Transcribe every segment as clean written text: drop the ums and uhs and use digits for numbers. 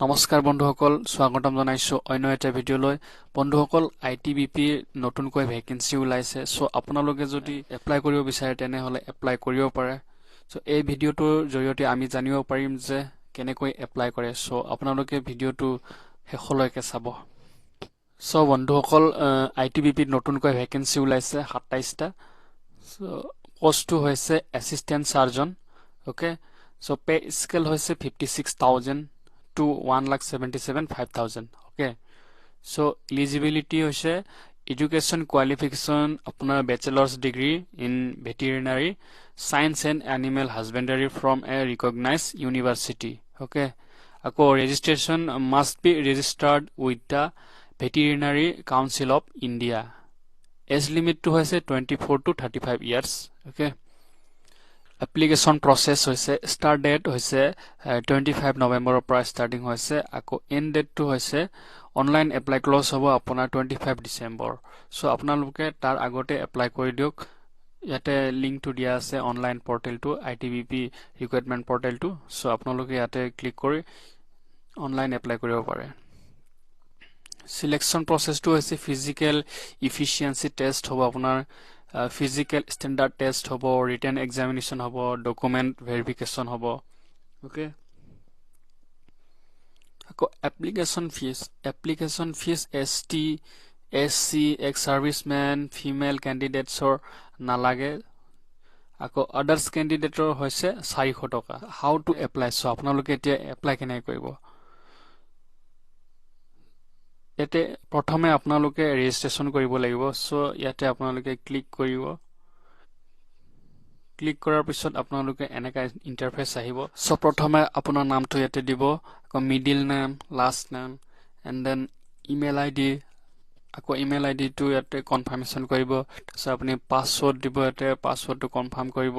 নমস্কাৰ বন্ধুসকল, স্বাগতম জনাইছো অন্য এটা ভিডিঅ'লৈ। বন্ধুসকল, ITBP নতুনকৈ ভ্যাকেন্সি ওলাইছে। সো আপোনালোকে যদি এপ্লাই কৰিব বিচাৰে তেনেহলে এপ্লাই কৰিব পাৰে। সো এই ভিডিঅ'টোৰ জৰিয়তে আমি জানিব পাৰিম যে কেনেকৈ এপ্লাই কৰে। সো আপোনালোকে ভিডিঅ'টো শেষলৈকে চাব। সো বন্ধুসকল, ITBP নতুনকৈ ভ্যাকেন্সি ওলাইছে 27টা। সো পোষ্টটো হৈছে assistant surgeon. Okay, so pay scale হৈছে 56,000 to 1,77,500. Okay, so eligibility hoise education qualification apnar bachelor's degree in veterinary science and animal husbandry from a recognized university. Okay, ako registration must be registered with the Veterinary Council of India. Age limit to hoise 24 to 35 years. Okay, application process hoise start date hoise 25 November পৰা starting hoise, ako end date to hoise online apply close hobo apnar 25 December. so apnaloke tar agote apply kori diok, yate link to dia ase online portal to ITBP recruitment portal to. so apnaloke yate click kori online apply koribo pare. Selection process to hoise physical efficiency test hobo apnar, physical standard test hobo, written examination hobo, document verification hobo. Okay, ako application fees ST SC ex serviceman female candidates or nalage. ako others candidate or hoise 400 টকা. how to apply? so apnaloke etia apply kene koribo. ইয়াতে প্ৰথমে আপোনালোকে registration কৰিব লাগিব। So ইয়াতে আপোনালোকে click কৰিব। Click কৰাৰ পিছত আপোনালোকে এনেকা ইন্টাৰফেস আহিব। সো প্ৰথমে আপোনাৰ নামটো ইয়াতে দিব, আকৌ middle name, last name, and then email ID. আকৌ ইমেইল আইডি টো ইয়াতে কনফাৰ্মেশন কৰিব। তাৰপিছত আপুনি পাসওয়াৰ্ড দিব, ইয়াতে পাসওয়াৰ্ডটো কনফাৰ্ম কৰিব।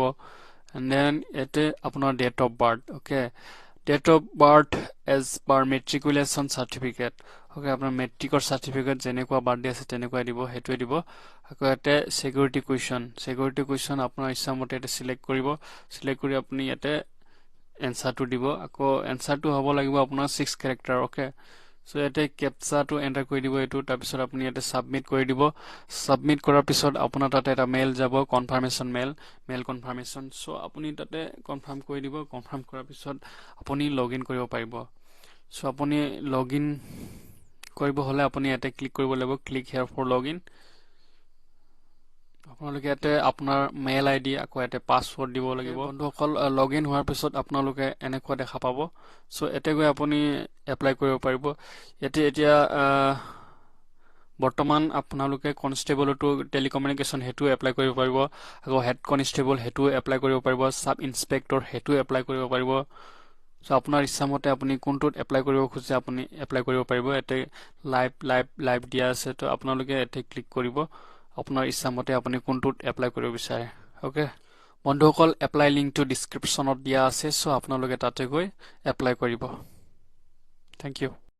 এন্ড দেন ইয়াতে আপোনাৰ date of birth. Okay, date of birth as per matriculation certificate. okay, আপোনাৰ মেট্ৰিকৰ সাৰ্টিফিকেট যেনেকুৱা বাৰ্থডে আছে তেনেকুৱা দিব, হেতুৱে দিব। আকৌ ইয়াতে সিকিউৰিটি কুৱেশ্যন আপোনাৰ ইচ্ছা মতে এটা সিলেক্ট কৰিব। সিলেক্ট কৰি আপুনি ইয়াতে এনসাৰটো দিব। আকৌ এনসাৰটো হ'ব লাগিব আপোনাৰ 6 ক্যাৰেক্টাৰ। ওকে, সো ইয়াতে ক্যাপচাটো এন্টাৰ কৰি দিব এটো। তাৰ পিছত আপুনি ইয়াতে সাবমিট কৰি দিব। সাবমিট কৰাৰ পিছত আপোনাৰ তাতে এটা মেইল যাব, কনফাৰ্মেশন মেইল কনফাৰ্মেশন। সো আপুনি তাতে কনফাৰ্ম কৰি দিব। কনফাৰ্ম কৰাৰ পিছত আপুনি লগইন কৰিব পাৰিব। সো আপুনি লগইন কৰিব হলে আপুনি ইয়াতে ক্লিক কৰিব লাগিব, ক্লিক হিয়াৰ ফৰ লগইন। আপোনালোকে ইয়াতে আপোনাৰ মেইল আইডি আকৌ ইয়াতে পাসওয়াৰ্ড দিব লাগিব। বন্ধুসকল, লগইন হোৱাৰ পিছত আপোনালোকে এনেকুৱা দেখা পাব। সো এতে গৈ আপুনি এপ্লাই কৰিব পাৰিব। ইয়াতে এতিয়া বৰ্তমান আপোনালোকে কনষ্টেবল টু টেলিকমিউনিকেশ্যন হেতু এপ্লাই কৰিব পাৰিব। আকৌ হেড কনষ্টেবল হেতু এপ্লাই কৰিব পাৰিব। সাব ইন্সপেক্টৰ হেতু এপ্লাই কৰিব পাৰিব। সো আপোনাৰ ইচ্ছা মতে আপুনি কোনটোত এপ্লাই কৰিব খুজে আপুনি এপ্লাই কৰিব পাৰিব। এতে লাইভ দিয়া আছে, তো আপোনালোকে এতে ক্লিক কৰিব। আপোনাৰ ইচ্ছা মতে আপুনি কোনটোত এপ্লাই কৰিব বিচাৰে। ওকে বন্ধুসকল, এপ্লাই লিংকটো ডেসক্ৰিপচনত দিয়া আছে। সো আপোনালোকে তাতে গৈ এপ্লাই কৰিব। Thank U.